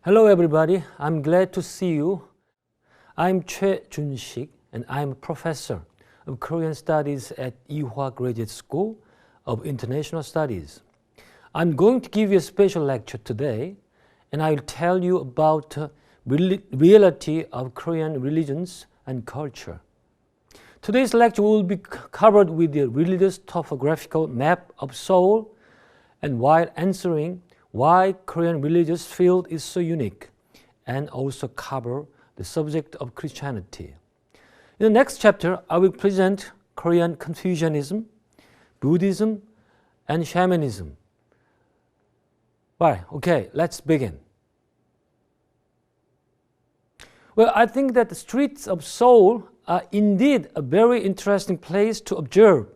Hello everybody, I'm glad to see you. I'm Choi Joonsik and I'm a professor of Korean Studies at EGOC Graduate School of International Studies. I'm going to give you a special lecture today and I'll tell you about the reality of Korean religions and culture. Today's lecture will be covered with the religious topographical map of Seoul and while answering why Korean religious field is so unique, and also cover the subject of Christianity. In the next chapter, I will present Korean Confucianism, Buddhism, and Shamanism. Right, okay, let's begin. Well, I think that the streets of Seoul are indeed a very interesting place to observe.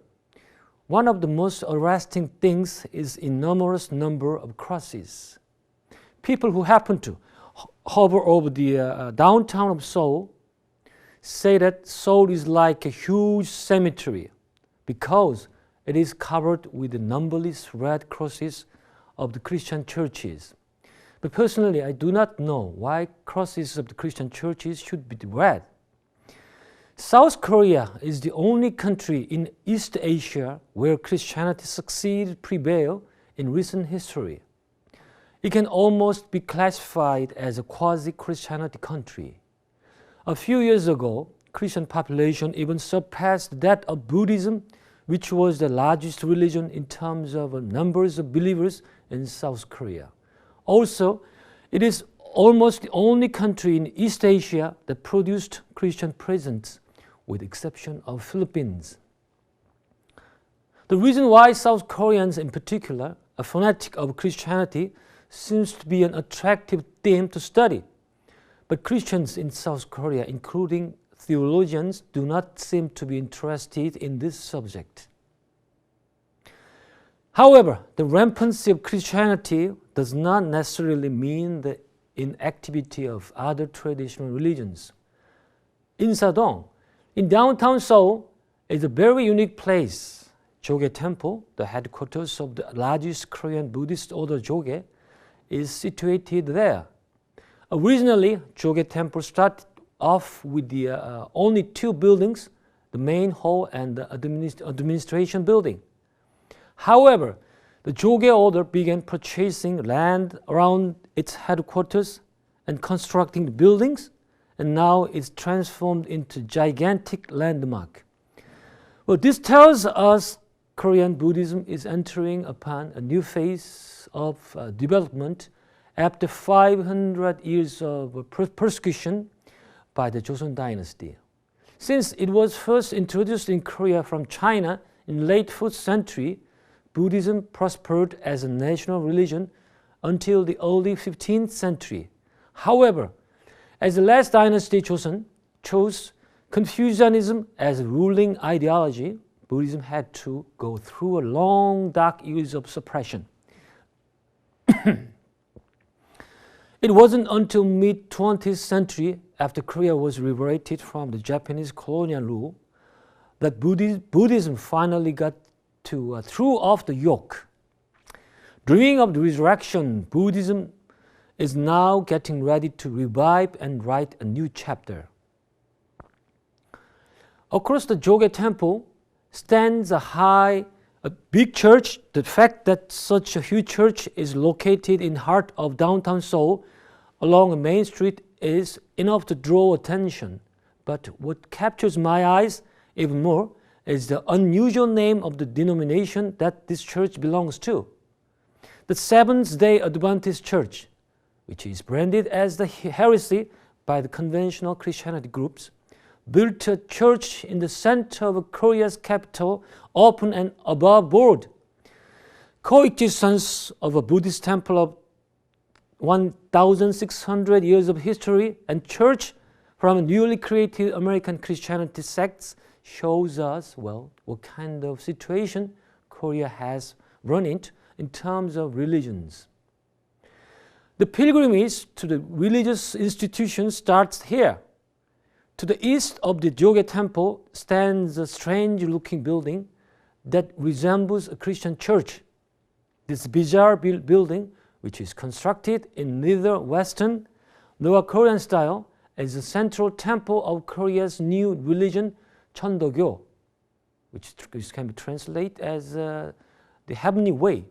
One of the most arresting things is enormous number of crosses. People who happen to hover over the downtown of Seoul say that Seoul is like a huge cemetery because it is covered with the numberless red crosses of the Christian churches. But personally, I do not know why crosses of the Christian churches should be red. South Korea is the only country in East Asia where Christianity succeeded to prevail in recent history. It can almost be classified as a quasi-Christianity country. A few years ago, Christian population even surpassed that of Buddhism, which was the largest religion in terms of numbers of believers in South Korea. Also, it is almost the only country in East Asia that produced Christian presence, with the exception of Philippines. The reason why South Koreans in particular are fanatic of Christianity seems to be an attractive theme to study. But Christians in South Korea, including theologians, do not seem to be interested in this subject. However, the rampancy of Christianity does not necessarily mean the inactivity of other traditional religions. In Sadong, in downtown Seoul, is a very unique place. Jogae Temple, the headquarters of the largest Korean Buddhist order Jogae, is situated there. Originally, Jogae Temple started off with the only two buildings, the main hall and the administration building. However, the Jogae order began purchasing land around its headquarters and constructing the buildings, and now it's transformed into gigantic landmark. Well, this tells us Korean Buddhism is entering upon a new phase of development after 500 years of persecution by the Joseon dynasty. Since it was first introduced in Korea from China in late 4th century, Buddhism prospered as a national religion until the early 15th century. However, as the last dynasty Joseon chose Confucianism as a ruling ideology, Buddhism had to go through a long, dark years of suppression. It wasn't until mid-20th century, after Korea was liberated from the Japanese colonial rule, that Buddhism finally got to throw off the yoke. Dreaming of the resurrection, Buddhism is now getting ready to revive and write a new chapter. Across the Jogae Temple stands a big church. The fact that such a huge church is located in the heart of downtown Seoul along a main street is enough to draw attention. But what captures my eyes even more is the unusual name of the denomination that this church belongs to. The Seventh-day Adventist Church, which is branded as the heresy by the conventional Christianity groups, built a church in the center of Korea's capital, open and above board. Coexistence of a Buddhist temple of 1,600 years of history and church from newly created American Christianity sects shows us, well, what kind of situation Korea has run into in terms of religions. The pilgrimage to the religious institution starts here. To the east of the Jogae Temple stands a strange-looking building that resembles a Christian church. This bizarre building which is constructed in neither Western nor Korean style, as the central temple of Korea's new religion, Cheondeokyo, which can be translated as the heavenly way.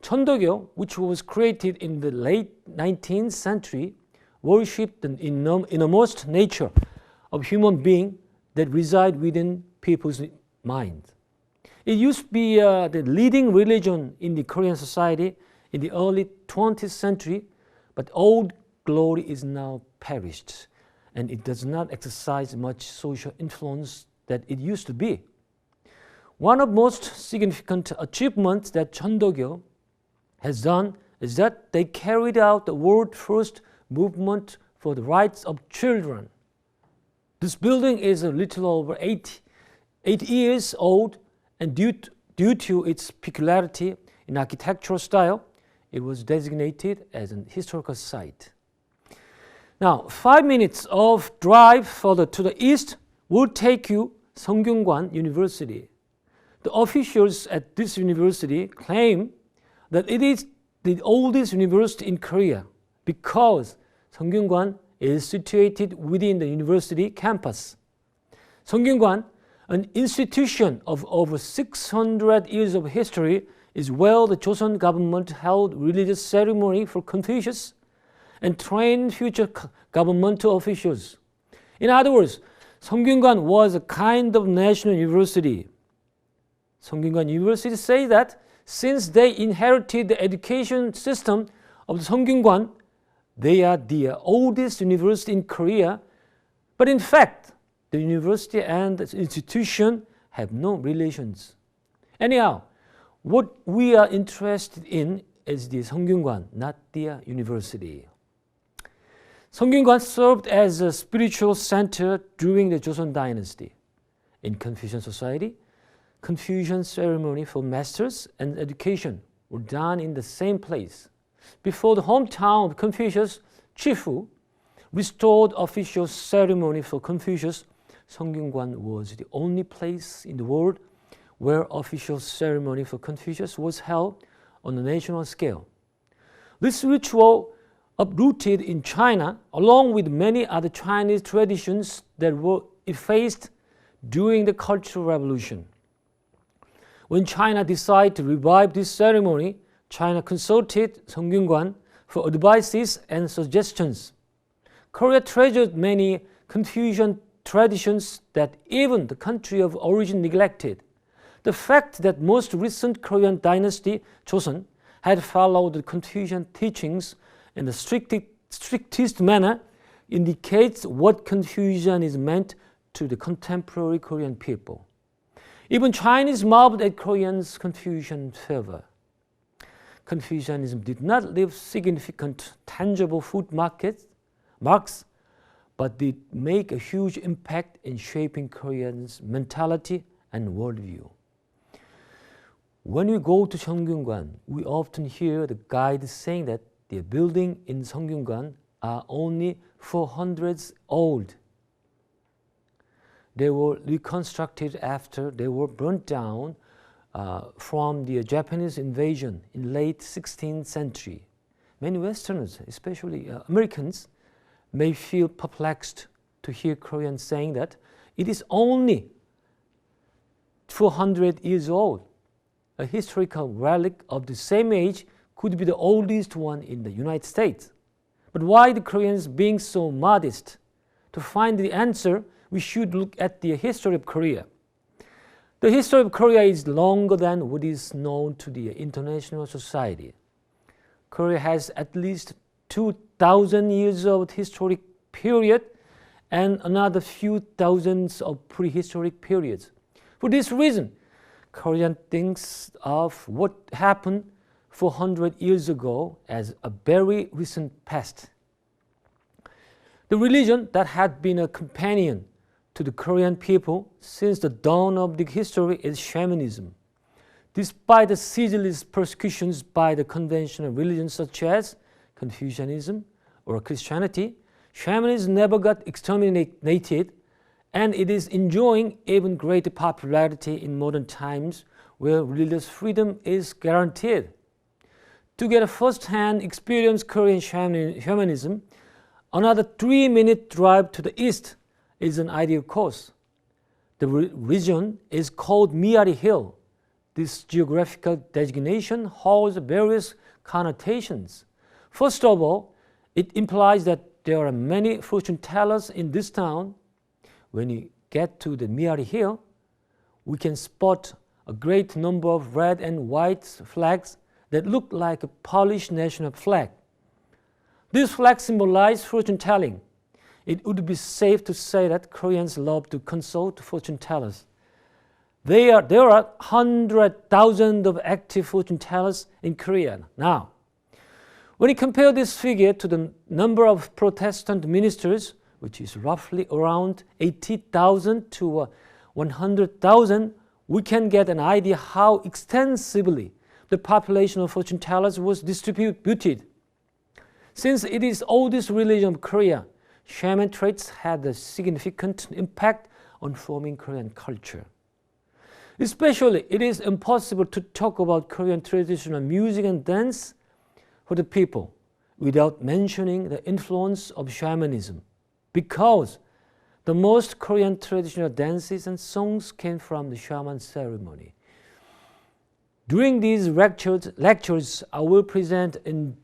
Cheondeokyo, which was created in the late 19th century, worshipped the innermost nature of human being that reside within people's minds. It used to be the leading religion in the Korean society in the early 20th century, but old glory is now perished, and it does not exercise much social influence that it used to be. One of the most significant achievements that Cheondeokyo has done is that they carried out the world's first movement for the rights of children. This building is a little over 8 years old, and due to its peculiarity in architectural style, it was designated as an historical site. Now, 5 minutes of drive further to the east will take you Seonggyeongwan University. The officials at this university claim that it is the oldest university in Korea because Seonggyeongwan is situated within the university campus. Seonggyeongwan, an institution of over 600 years of history, is where the Joseon government held religious ceremony for Confucius and trained future governmental officials. In other words, Seonggyeongwan was a kind of national university. Seonggyeongwan University say that since they inherited the education system of Seonggyeongwan, they are the oldest university in Korea, but in fact, the university and the institution have no relations. Anyhow, what we are interested in is the Seonggyeongwan, not the university. Seonggyeongwan served as a spiritual center during the Joseon dynasty. In Confucian society, Confucian ceremony for masters and education were done in the same place. Before the hometown of Confucius, Chifu, restored official ceremony for Confucius, Seonggyeongwan was the only place in the world where official ceremony for Confucius was held on a national scale. This ritual uprooted in China, along with many other Chinese traditions that were effaced during the Cultural Revolution. When China decided to revive this ceremony, China consulted Seonggyeongwan for advices and suggestions. Korea treasured many Confucian traditions that even the country of origin neglected. The fact that most recent Korean dynasty, Joseon, had followed the Confucian teachings in the strictest manner indicates what Confucian is meant to the contemporary Korean people. Even Chinese marveled at Koreans' Confucian fervor. Confucianism did not leave significant tangible food marks, but did make a huge impact in shaping Koreans' mentality and worldview. When we go to Seonggyeongwan, we often hear the guide saying that the buildings in Seonggyeongwan are only 400 old. They were reconstructed after they were burnt down from the Japanese invasion in late 16th century. Many Westerners, especially Americans, may feel perplexed to hear Koreans saying that it is only 400 years old. A historical relic of the same age could be the oldest one in the United States. But why the Koreans being so modest? To find the answer, we should look at the history of Korea. The history of Korea is longer than what is known to the international society. Korea has at least 2,000 years of historic period and another few thousands of prehistoric periods. For this reason, Korean thinks of what happened 400 years ago as a very recent past. The religion that had been a companion to the Korean people since the dawn of the history is shamanism. Despite the ceaseless persecutions by the conventional religions such as Confucianism or Christianity, shamanism never got exterminated, and it is enjoying even greater popularity in modern times where religious freedom is guaranteed. To get a first-hand experience Korean shamanism, another 3-minute drive to the east is an ideal course. The region is called Miari Hill. This geographical designation holds various connotations. First of all, it implies that there are many fortune tellers in this town. When you get to the Miari Hill, we can spot a great number of red and white flags that look like a Polish national flag. These flags symbolize fortune telling. It would be safe to say that Koreans love to consult fortune tellers. There are 100,000 of active fortune tellers in Korea now. When you compare this figure to the number of Protestant ministers, which is roughly around 80,000 to 100,000, we can get an idea how extensively the population of fortune tellers was distributed. Since it is the oldest religion of Korea, shaman traits had a significant impact on forming Korean culture. Especially, it is impossible to talk about Korean traditional music and dance for the people without mentioning the influence of shamanism, because the most Korean traditional dances and songs came from the shaman ceremony. During these lectures, I will present in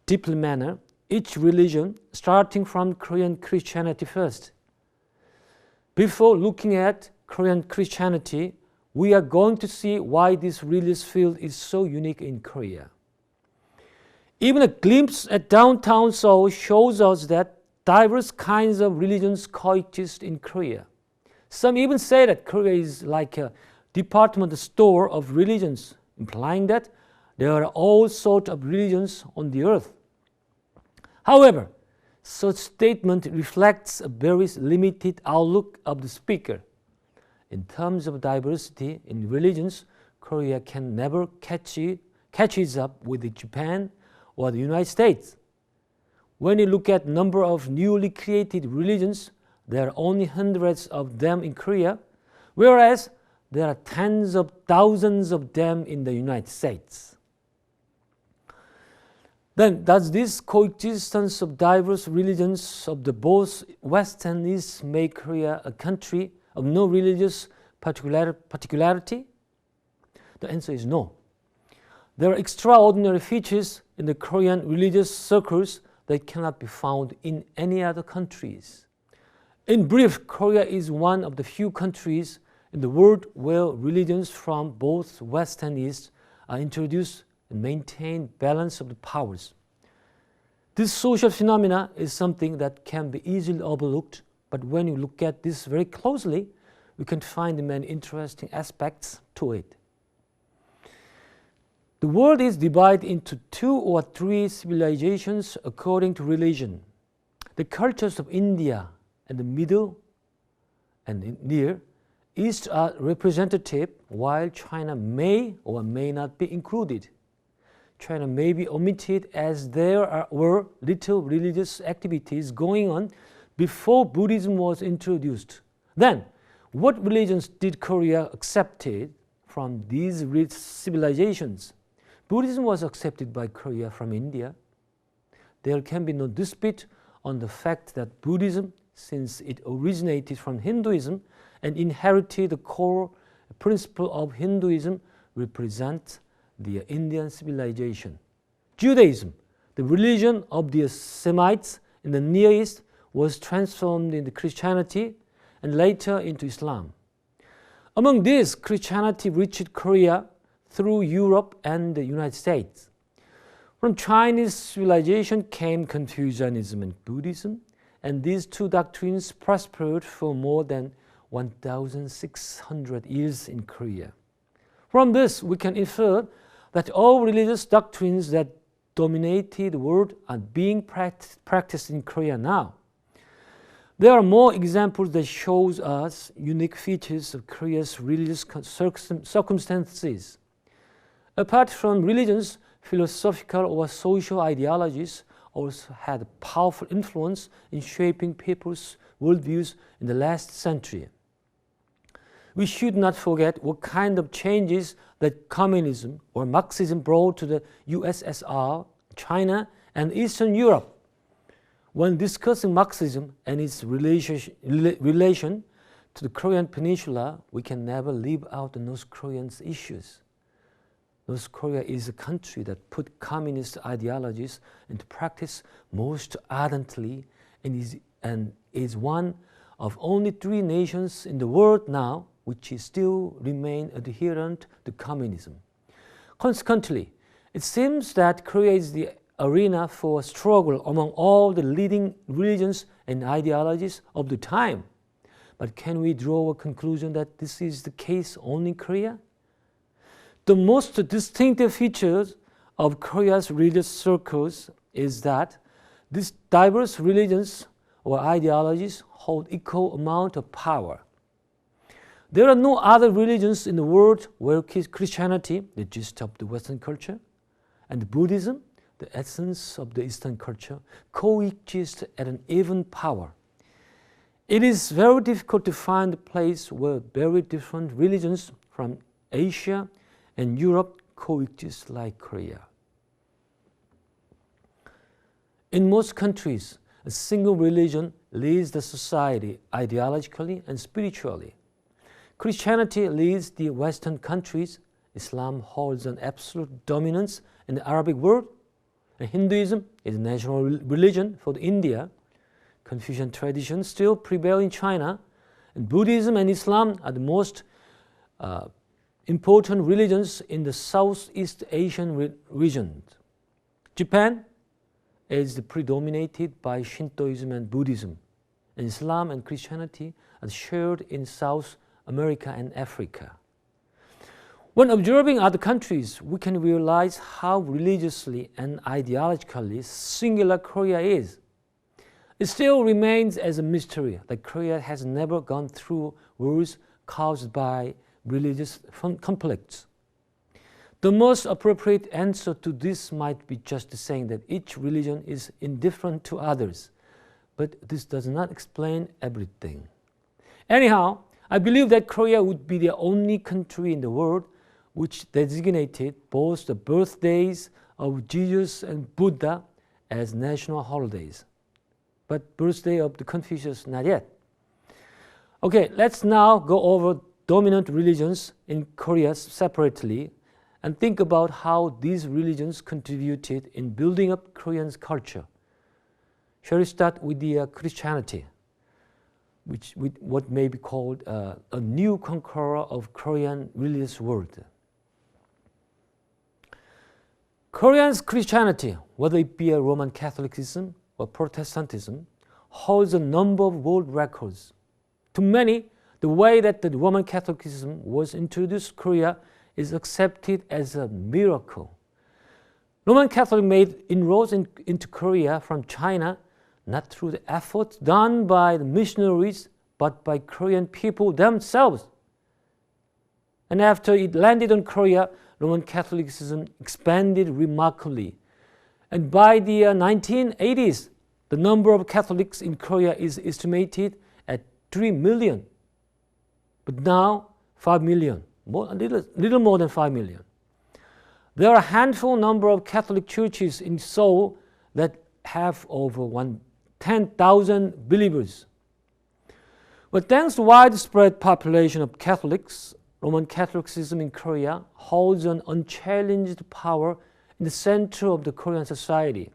deep manner each religion, starting from Korean Christianity first. Before looking at Korean Christianity, we are going to see why this religious field is so unique in Korea. Even a glimpse at downtown Seoul shows us that diverse kinds of religions coexist in Korea. Some even say that Korea is like a department store of religions, implying that there are all sorts of religions on the earth. However, such statement reflects a very limited outlook of the speaker. In terms of diversity in religions, Korea can never catches up with Japan or the United States. When you look at the number of newly created religions, there are only hundreds of them in Korea, whereas there are tens of thousands of them in the United States. Then, does this coexistence of diverse religions of the both West and East make Korea a country of no religious particularity? The answer is no. There are extraordinary features in the Korean religious circles that cannot be found in any other countries. In brief, Korea is one of the few countries in the world where religions from both West and East are introduced and maintain balance of the powers. This social phenomena is something that can be easily overlooked, but when you look at this very closely, we can find many interesting aspects to it. The world is divided into 2 or 3 civilizations according to religion. The cultures of India and the Middle and Near East are representative, while China may or may not be included. China may be omitted as there were little religious activities going on before Buddhism was introduced. Then, what religions did Korea accept from these civilizations? Buddhism was accepted by Korea from India. There can be no dispute on the fact that Buddhism, since it originated from Hinduism and inherited the core principle of Hinduism, represents the Indian civilization. Judaism, the religion of the Semites in the Near East, was transformed into Christianity and later into Islam. Among these, Christianity reached Korea through Europe and the United States. From Chinese civilization came Confucianism and Buddhism, and these 2 doctrines prospered for more than 1,600 years in Korea. From this, we can infer that all religious doctrines that dominated the world are being practiced in Korea now. There are more examples that show us unique features of Korea's religious circumstances. Apart from religions, philosophical or social ideologies also had a powerful influence in shaping people's worldviews in the last century. we should not forget what kind of changes that communism or Marxism brought to the USSR, China, and Eastern Europe. When discussing Marxism and its relation to the Korean Peninsula, we can never leave out the North Koreans' issues. North Korea is a country that put communist ideologies into practice most ardently and is one of only 3 nations in the world now which still remain adherent to communism. Consequently, it seems that Korea is the arena for struggle among all the leading religions and ideologies of the time. But can we draw a conclusion that this is the case only in Korea? The most distinctive features of Korea's religious circles is that these diverse religions or ideologies hold equal amount of power. There are no other religions in the world where Christianity, the gist of the Western culture, and Buddhism, the essence of the Eastern culture, coexist at an even power. It is very difficult to find a place where very different religions from Asia and Europe coexist like Korea. In most countries, a single religion leads the society ideologically and spiritually. Christianity leads the Western countries, Islam holds an absolute dominance in the Arabic world, and Hinduism is the national religion for India. Confucian traditions still prevail in China, and Buddhism and Islam are the most important religions in the Southeast Asian region. Japan is predominated by Shintoism and Buddhism, and Islam and Christianity are shared in South America and Africa. When observing other countries, we can realize how religiously and ideologically singular Korea is. It still remains as a mystery that Korea has never gone through wars caused by religious conflicts. The most appropriate answer to this might be just saying that each religion is indifferent to others, but this does not explain everything. Anyhow, I believe that Korea would be the only country in the world which designated both the birthdays of Jesus and Buddha as national holidays. But birthday of the Confucius, not yet. Okay, let's now go over dominant religions in Korea separately and think about how these religions contributed in building up Korean culture. Shall we start with the Christianity, which with what may be called a new conqueror of Korean religious world. Korean's Christianity, whether it be a Roman Catholicism or Protestantism, holds a number of world records. To many, the way that the Roman Catholicism was introduced to Korea is accepted as a miracle. Roman Catholic made inroads into Korea from China, not through the efforts done by the missionaries, but by Korean people themselves. And after it landed on Korea, Roman Catholicism expanded remarkably. And by the 1980s, the number of Catholics in Korea is estimated at 3 million. But now, 5 million, a little more than 5 million. There are a handful number of Catholic churches in Seoul that have over 10,000 believers. But thanks to widespread population of Catholics, Roman Catholicism in Korea holds an unchallenged power in the center of the Korean society.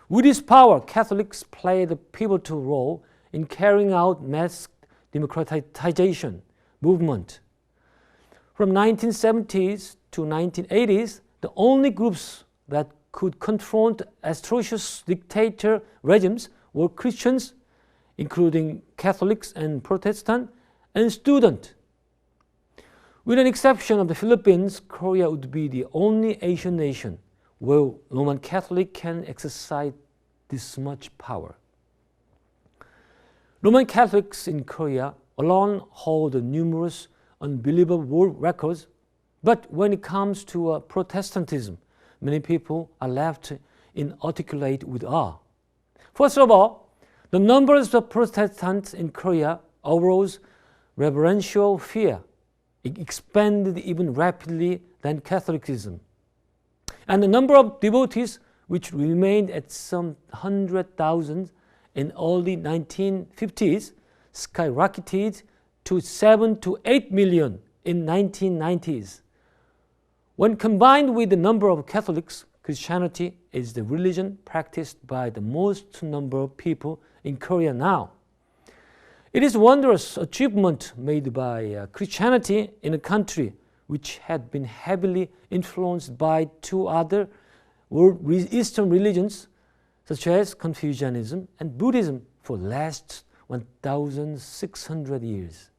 With this power, Catholics played a pivotal role in carrying out mass democratization movement. From 1970s to 1980s, the only groups that could confront atrocious dictator regimes were Christians, including Catholics and Protestants, and students. With an exception of the Philippines, Korea would be the only Asian nation where Roman Catholic can exercise this much power. Roman Catholics in Korea alone hold numerous unbelievable world records, but when it comes to Protestantism, many people are left inarticulate with awe. First of all, the numbers of Protestants in Korea arose reverential fear expanded even rapidly than Catholicism. And the number of devotees, which remained at some 100,000 in early 1950s, skyrocketed to 7 to 8 million in 1990s. When combined with the number of Catholics, Christianity is the religion practiced by the most number of people in Korea now. It is a wondrous achievement made by Christianity in a country which had been heavily influenced by two other Eastern religions, such as Confucianism and Buddhism, for the last 1,600 years.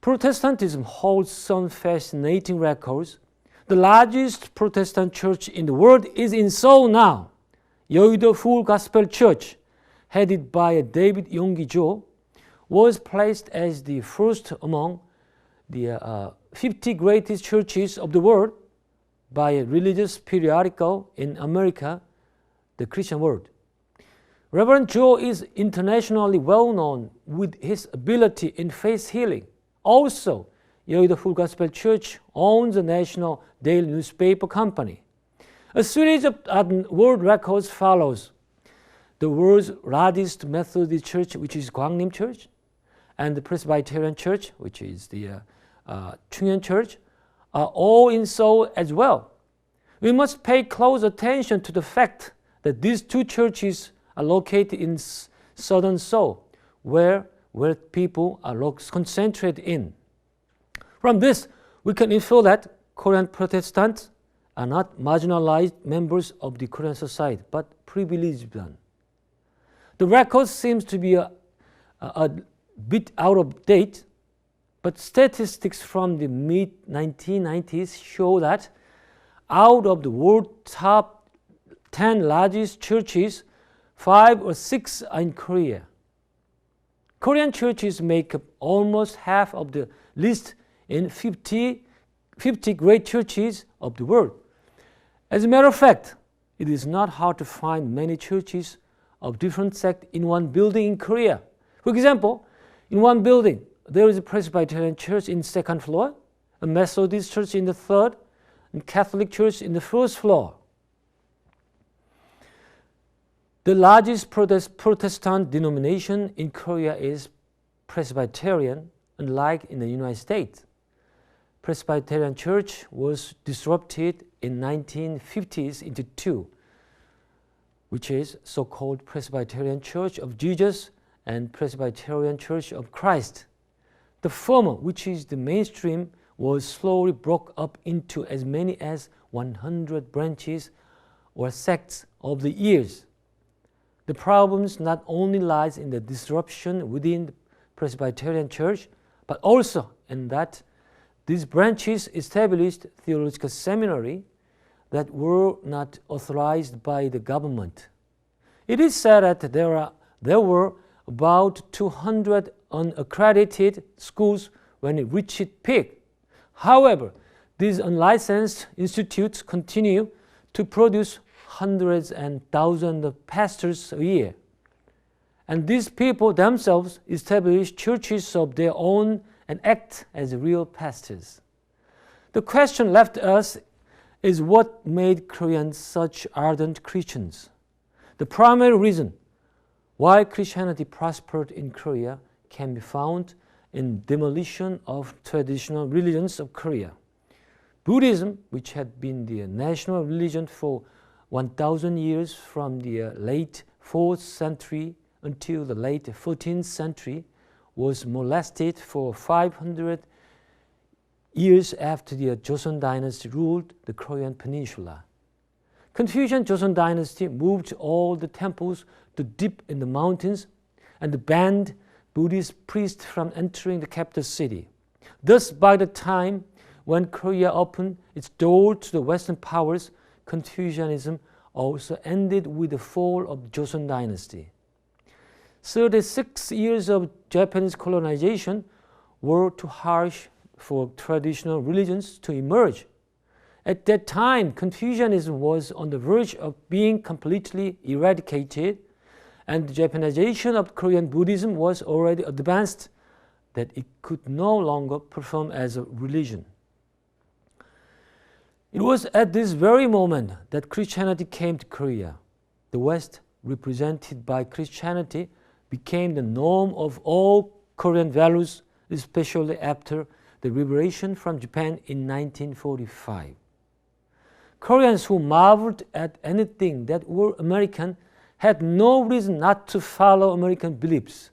Protestantism holds some fascinating records. The largest Protestant church in the world is in Seoul now. Yeouido Full Gospel Church, headed by David Yonggi-jo, was placed as the first among the 50 greatest churches of the world by a religious periodical in America, the Christian World. Reverend Jo is internationally well known with his ability in faith healing. Also, Yeouido Full Gospel Church owns a national daily newspaper company. A series of world records follows. The world's largest Methodist church, which is Gwangnim Church, and the Presbyterian Church, which is the Chungyeon Church, are all in Seoul as well. We must pay close attention to the fact that these two churches are located in southern Seoul, where people are concentrated in. From this, we can infer that Korean Protestants are not marginalized members of the Korean society, but privileged ones. The record seems to be a bit out of date, but statistics from the mid-1990s show that out of the world's top 10 largest churches, 5 or 6 are in Korea. Korean churches make up almost half of the list in 50 great churches of the world. As a matter of fact, it is not hard to find many churches of different sects in one building in Korea. For example, in one building, there is a Presbyterian church in the second floor, a Methodist church in the third, and Catholic church in the first floor. The largest Protestant denomination in Korea is Presbyterian, unlike in the United States. Presbyterian Church was disrupted in 1950s into two, which is so-called Presbyterian Church of Jesus and Presbyterian Church of Christ. The former, which is the mainstream, was slowly broke up into as many as 100 branches or sects over the years. The problems not only lies in the disruption within the Presbyterian Church, but also in that these branches established theological seminary that were not authorized by the government. It is said that there were about 200 unaccredited schools when it reached its peak. However, these unlicensed institutes continue to produce hundreds and thousands of pastors a year. And these people themselves establish churches of their own and act as real pastors. The question left us is what made Koreans such ardent Christians? The primary reason why Christianity prospered in Korea can be found in demolition of traditional religions of Korea. Buddhism, which had been the national religion for 1,000 years from the late 4th century until the late 14th century, was molested for 500 years after the Joseon dynasty ruled the Korean peninsula. Confucian Joseon dynasty moved all the temples to deep in the mountains and banned Buddhist priests from entering the capital city. Thus, by the time when Korea opened its door to the Western powers, Confucianism also ended with the fall of the Joseon dynasty. 36 years of Japanese colonization were too harsh for traditional religions to emerge. At that time, Confucianism was on the verge of being completely eradicated, and the Japanization of Korean Buddhism was already advanced that it could no longer perform as a religion. It was at this very moment that Christianity came to Korea. The West, represented by Christianity, became the norm of all Korean values, especially after the liberation from Japan in 1945. Koreans who marveled at anything that were American had no reason not to follow American beliefs.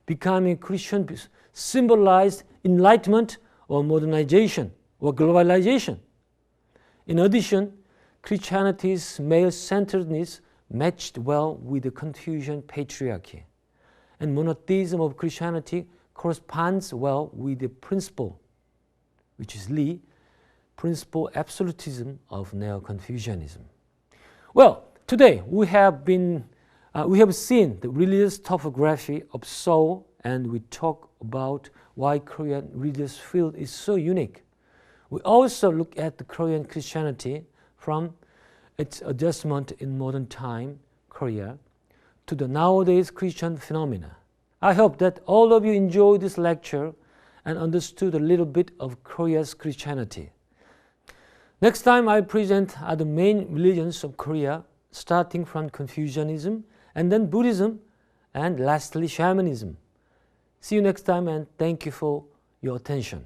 Becoming Christian symbolized enlightenment or modernization or globalization. In addition, Christianity's male-centeredness matched well with the Confucian patriarchy, and monotheism of Christianity corresponds well with the principle, which is Lee, principle absolutism of Neo-Confucianism. Well, today we have seen the religious topography of Seoul, and we talk about why Korean religious field is so unique. We also look at the Korean Christianity from its adjustment in modern time, Korea, to the nowadays Christian phenomena. I hope that all of you enjoyed this lecture and understood a little bit of Korea's Christianity. Next time I present the main religions of Korea, starting from Confucianism, and then Buddhism, and lastly shamanism. See you next time, and thank you for your attention.